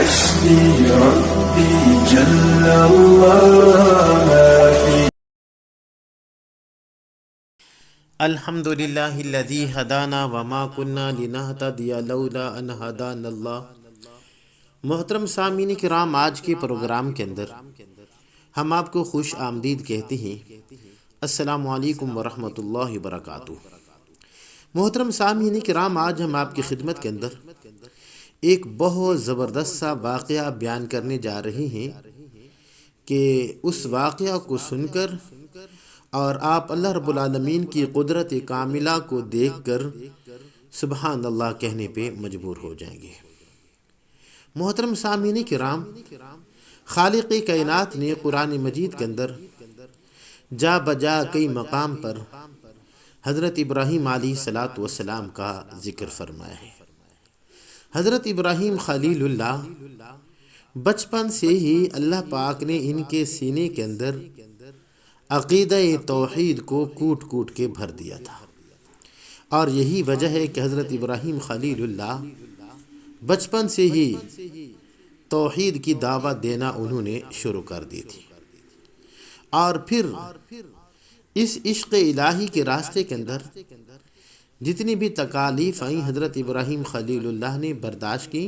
حسبي ربي جل الله في الحمد للہ الذی ہدانا وما كنا لنہتدی لولا ان ہدانا اللہ۔ محترم سامعین کرام، آج کے پروگرام کے اندر ہم آپ کو خوش آمدید کہتے ہیں۔ السلام علیکم ورحمۃ اللہ وبرکاتہ۔ محترم سامعین کرام، آج ہم آپ کی خدمت کے اندر ایک بہت زبردست سا واقعہ بیان کرنے جا رہے ہیں کہ اس واقعہ کو سن کر اور آپ اللہ رب العالمین کی قدرت کاملہ کو دیکھ کر سبحان اللہ کہنے پہ مجبور ہو جائیں گے۔ محترم سامعین کرام، خالق کائنات نے قرآن مجید کے اندر جا بجا کئی مقام پر حضرت ابراہیم علیہ الصلاۃ والسلام کا ذکر فرمایا ہے۔ حضرت ابراہیم خلیل اللہ بچپن سے ہی اللہ پاک نے ان کے سینے کے اندر عقیدہ توحید کو کوٹ کوٹ کے بھر دیا تھا، اور یہی وجہ ہے کہ حضرت ابراہیم خلیل اللہ بچپن سے ہی توحید کی دعوت دینا انہوں نے شروع کر دی تھی، اور پھر اس عشق الہی کے راستے کے اندر جتنی بھی تکالیف آئیں حضرت ابراہیم خلیل اللہ نے برداشت کی،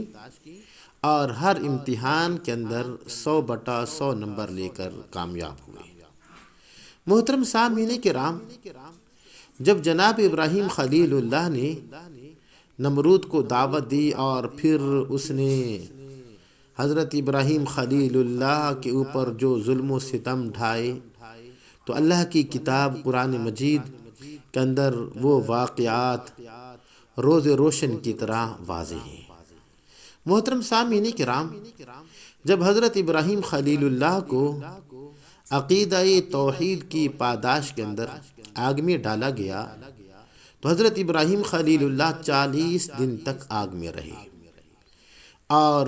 اور ہر امتحان کے اندر 100/100 نمبر لے کر کامیاب ہوئے۔ محترم سامعین کرام، جب جناب ابراہیم خلیل اللہ نے نمرود کو دعوت دی اور پھر اس نے حضرت ابراہیم خلیل اللہ کے اوپر جو ظلم و ستم ڈھائے، تو اللہ کی کتاب قرآن مجید کے اندر وہ واقعات روز روشن کی طرح واضح ہیں۔ محترم سامعین کرام، جب حضرت ابراہیم خلیل اللہ کو عقیدہ توحید کی پاداش کے اندر آگ میں ڈالا گیا تو حضرت ابراہیم خلیل اللہ 40 دن تک آگ میں رہے، اور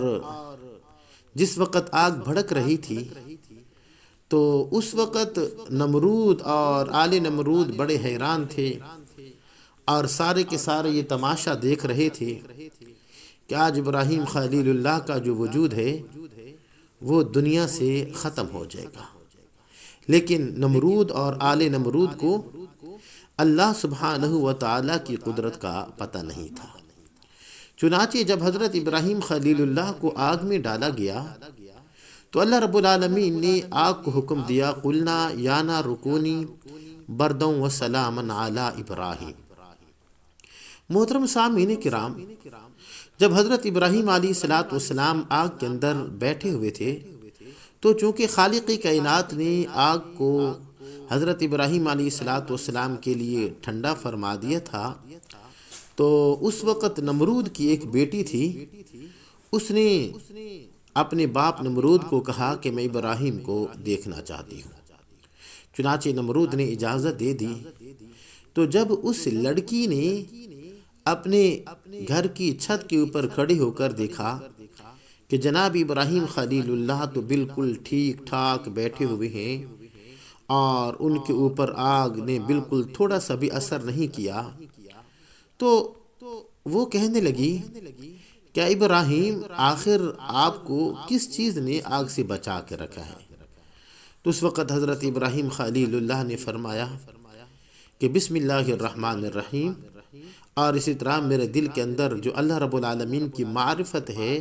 جس وقت آگ بھڑک رہی تھی تو اس وقت نمرود اور آل نمرود بڑے حیران تھے، اور سارے کے سارے یہ تماشا دیکھ رہے تھے کہ آج ابراہیم خلیل اللہ کا جو وجود ہے وہ دنیا سے ختم ہو جائے گا۔ لیکن نمرود اور آل نمرود کو اللہ سبحانہ و تعالیٰ کی قدرت کا پتہ نہیں تھا۔ چنانچہ جب حضرت ابراہیم خلیل اللہ کو آگ میں ڈالا گیا تو اللہ رب العالمین نے آگ کو حکم دیا، قلنا یا نار کونی بردا وسلاما علی ابراہیم۔ محترم سامعین کرام، جب حضرت ابراہیم علیہ الصلاۃ والسلام آگ کے اندر بیٹھے ہوئے تھے تو چونکہ خالق کائنات نے آگ کو حضرت ابراہیم علیہ الصلاۃ والسلام کے لیے ٹھنڈا فرما دیا تھا، تو اس وقت نمرود کی ایک بیٹی تھی، اس نے اپنے باپ نمرود کو کہا کہ میں ابراہیم کو دیکھنا چاہتی ہوں۔ چنانچہ نمرود نے اجازت دے دی، تو جب اس لڑکی نے اپنے گھر کی چھت کے اوپر کھڑی ہو کر دیکھا کہ جناب ابراہیم خلیل اللہ تو بالکل ٹھیک ٹھاک بیٹھے ہوئے ہیں اور ان کے اوپر آگ نے بالکل تھوڑا سا بھی اثر نہیں کیا، تو وہ کہنے لگی، کیا ابراہیم آخر آپ کو کس چیز نے آگ سے بچا کے رکھا ہے؟ تو اس وقت حضرت ابراہیم خلیل اللہ نے فرمایا کہ بسم اللہ الرحمن الرحیم، اور اسی طرح میرے دل کے اندر جو اللہ رب العالمین کی معرفت ہے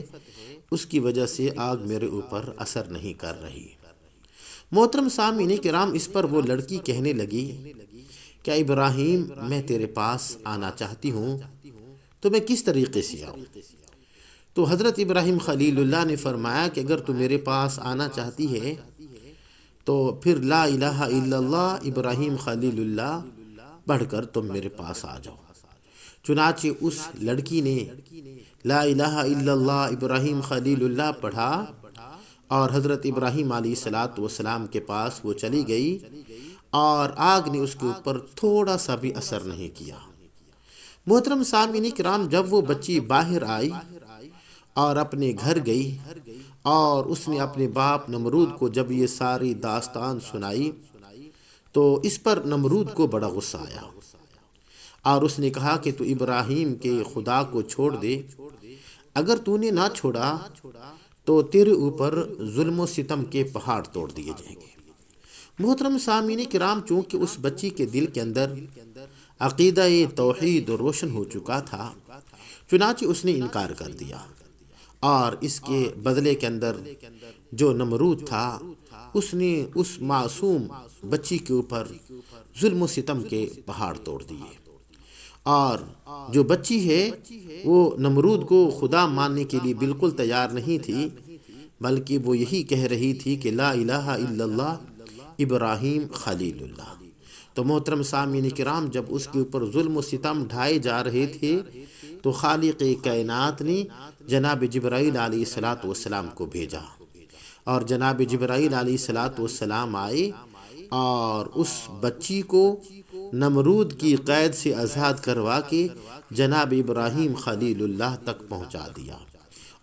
اس کی وجہ سے آگ میرے اوپر اثر نہیں کر رہی۔ محترم سامعین کرام، اس پر وہ لڑکی کہنے لگی، کیا ابراہیم میں تیرے پاس آنا چاہتی ہوں، تو میں کس طریقے سے آؤں؟ تو حضرت ابراہیم خلیل اللہ نے فرمایا کہ اگر تو میرے پاس آنا چاہتی ہے تو پھر لا الہ الا اللہ ابراہیم خلیل اللہ پڑھ کر تم میرے پاس آ جاؤ۔ چنانچہ اس لڑکی نے لا الہ الا اللہ ابراہیم خلیل اللہ پڑھا، اور حضرت ابراہیم علیہ الصلاۃ والسلام کے پاس وہ چلی گئی، اور آگ نے اس کے اوپر تھوڑا سا بھی اثر نہیں کیا۔ محترم سامعین کرام، جب وہ بچی باہر آئی اور اپنے گھر گئی، اور اس نے اپنے باپ نمرود کو جب یہ ساری داستان سنائی تو اس پر نمرود کو بڑا غصہ آیا، اور اس نے کہا کہ تو ابراہیم کے خدا کو چھوڑ دے، اگر تو نے نہ چھوڑا تو تیرے اوپر ظلم و ستم کے پہاڑ توڑ دیے جائیں گے۔ محترم سامعین کرام، چونکہ اس بچی کے دل کے اندر عقیدہ توحید روشن ہو چکا تھا، چنانچہ اس نے انکار کر دیا، اور اس کے بدلے کے اندر جو نمرود تھا اس نے اس معصوم بچی کے اوپر ظلم و ستم کے پہاڑ توڑ دیے۔ اور جو بچی ہے وہ نمرود کو خدا ماننے کے لیے بالکل تیار نہیں تھی، بلکہ وہ یہی کہہ رہی تھی کہ لا الہ الا اللہ ابراہیم خلیل اللہ۔ تو محترم سامعین کرام، جب اس کے اوپر ظلم و ستم ڈھائے جا رہے تھے تو خالق کائنات نے جناب جبرائیل علیہ السلام کو بھیجا، اور جناب جبرائیل علیہ السلام آئے اور اس بچی کو نمرود کی قید سے آزاد کروا کے جناب ابراہیم خلیل اللہ تک پہنچا دیا۔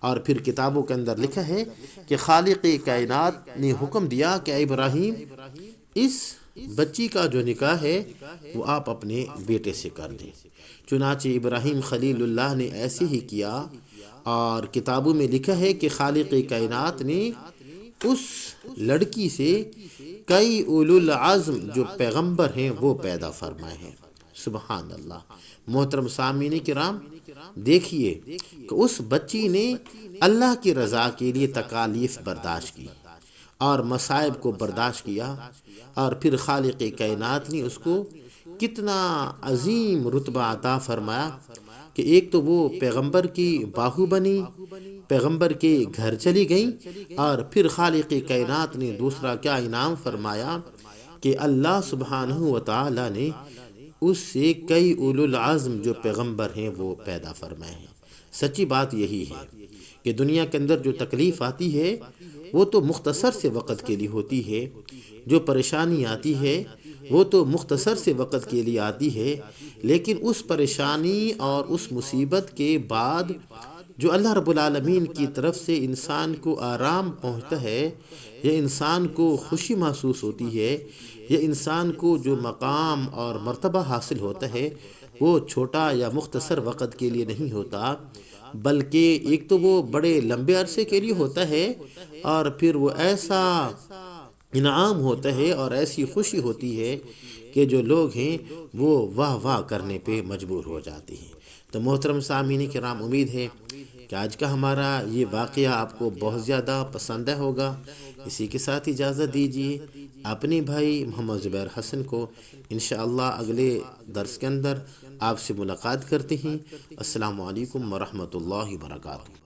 اور پھر کتابوں کے اندر لکھا ہے کہ خالق کائنات نے حکم دیا کہ اے ابراہیم، اس بچی کا جو نکاح ہے وہ آپ اپنے بیٹے سے کر دیں۔ چنانچہ ابراہیم خلیل اللہ نے ایسے ہی کیا، اور کتابوں میں لکھا ہے کہ خالق کائنات نے اس لڑکی سے کئی اولو العزم جو پیغمبر ہیں وہ پیدا فرمائے ہیں۔ سبحان اللہ۔ محترم سامعین کرام، دیکھیے کہ اس بچی نے اللہ کی رضا کے لیے تکالیف برداشت کی اور مصائب کو برداشت کیا، اور پھر خالق کائنات نے اس کو کتنا عظیم رتبہ عطا فرمایا کہ ایک تو وہ پیغمبر کی باہو بنی، پیغمبر کے گھر چلی گئیں، اور پھر خالق کائنات نے دوسرا کیا انعام فرمایا کہ اللہ سبحانہ و تعالی نے اس سے کئی اولو العزم جو پیغمبر ہیں وہ پیدا فرمائے ہیں۔ سچی بات یہی ہے کہ دنیا کے اندر جو تکلیف آتی ہے وہ تو مختصر سے وقت کے لیے ہوتی ہے، جو پریشانی آتی ہے وہ تو مختصر سے وقت کے لیے آتی ہے، لیکن اس پریشانی اور اس مصیبت کے بعد جو اللہ رب العالمین کی طرف سے انسان کو آرام پہنچتا ہے، یا انسان کو خوشی محسوس ہوتی ہے، یا انسان کو جو مقام اور مرتبہ حاصل ہوتا ہے، وہ چھوٹا یا مختصر وقت کے لیے نہیں ہوتا، بلکہ ایک تو وہ بڑے لمبے عرصے کے لیے ہوتا ہے، اور پھر وہ ایسا انعام ہوتا ہے اور ایسی خوشی ہوتی ہے کہ جو لوگ ہیں وہ واہ واہ کرنے پہ مجبور ہو جاتے ہیں۔ تو محترم سامعین کرام، امید ہے کہ آج کا ہمارا یہ واقعہ آپ کو بہت زیادہ پسند ہوگا۔ اسی کے ساتھ اجازت دیجیے اپنے بھائی محمد زبیر حسن کو، انشاءاللہ اگلے درس کے اندر آپ سے ملاقات کرتے ہیں۔ السلام علیکم ورحمۃ اللہ وبرکاتہ۔